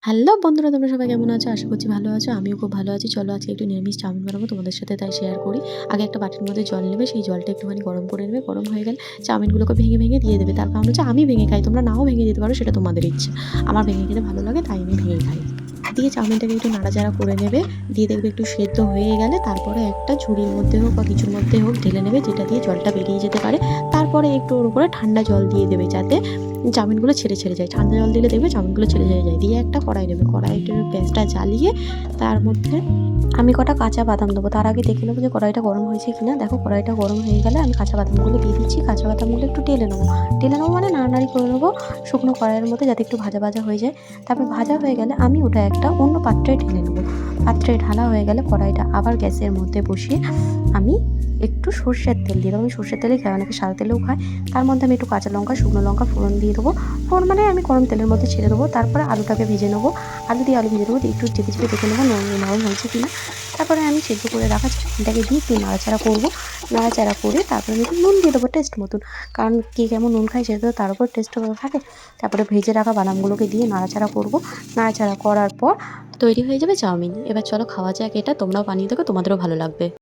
Hello বন্ধুরা, তোমরা সবাই কেমন আছো? আশা করছি ভালো আছো। আমিও খুব ভালো আছি। চলো আজকে একটু নিরামিষ চাউমিন বানাবো, তোমাদের সাথে তাই শেয়ার করি। আগে একটা বাটির মধ্যে জল নেবে, সেই জলটা একটুখানি গরম করে নেবে। গরম হয়ে গেলে চাউমিনগুলোকে ভেঙে, ভেঙে দিয়ে দেবে। তার কারণ হচ্ছে আমি ভেঙে খাই, তোমরা নাও ভেঙে দিতে পারো, সেটা তোমাদের ইচ্ছা। আমার ভেঙে খেতে ভালো লাগে তাই আমি ভেঙে খাই। দিয়ে চাউমিনটাকে একটু নাড়াচাড়া করে নেবে। দিয়ে দেখবে একটু সেদ্ধ হয়ে গেলে তারপরে একটা ঝুড়ির মধ্যে হোক বা কিছুর মধ্যে হোক ঢেলে নেবে, যেটা দিয়ে জলটা বেরিয়ে যেতে পারে। তারপরে একটু ওর উপরে ঠান্ডা জল দিয়ে দেবে, যাতে চাউমিনগুলো ছেড়ে, ছেড়ে যায়। ঠান্ডা জল দিলে দেখবে চাউমিনগুলো ছেড়ে, ছেড়ে যায়। দিয়ে একটা কড়াই নেবে। কড়াইটার গ্যাসটা জ্বালিয়ে তার মধ্যে আমি কটা কাঁচা বাদাম দেবো। তার আগে দেখে নেবো যে কড়াইটা গরম হয়েছে কিনা। দেখো কড়াইটা গরম হয়ে গেলে আমি কাঁচা বাদামগুলো দিয়ে দিচ্ছি। কাঁচা বাদামগুলো একটু টেলে নেবো। টেলে নেবো মানে নাড়ানাড়ি করে নেবো শুকনো কড়াইয়ের মধ্যে, যাতে একটু ভাজা, ভাজা হয়ে যায়। তারপর ভাজা হয়ে গেলে আমি ওটা একটা অন্য পাত্রে ঢেলে নেবো। পাত্রে ঢালা হয়ে গেলে কড়াইটা আবার গ্যাসের মধ্যে বসিয়ে আমি একটু সর্ষের তেল দিয়ে দেবো। আমি সর্ষের তেলেই খাই, অনেকে সাদা তেলেও খায়। তার মধ্যে আমি একটু কাঁচা লঙ্কা, শুকনো লঙ্কা ফোড়ন দিয়ে দেবো। ফোড়ন মানে আমি গরম তেলের মধ্যে ছেড়ে দেবো। তারপরে আলুটাকে ভেজে নেবো। আলু ভেজে দেবো। দিয়ে একটু চেপে, চেপে দেখে নেবো নরম হয়েছে কিনা। তারপরে আমি সেদ্ধ করে রাখা চিকেনটাকে দিয়ে একটু নাড়াচাড়া করবো। নাড়াচাড়া করে তারপরে আমি একটু নুন দিয়ে দেবো টেস্ট মতন। কারণ কে কেমন নুন খায় সেটা তো তার উপর টেস্ট থাকে। তারপরে ভেজে রাখা বাদামগুলোকে দিয়ে নাড়াচাড়া করবো। নাড়াচাড়া করার পর তৈরি হয়ে যাবে চাউমিন। এবার চলো খাওয়া যাক এটা। তোমরাও বানিয়ে দেখো, তোমাদেরও ভালো লাগবে।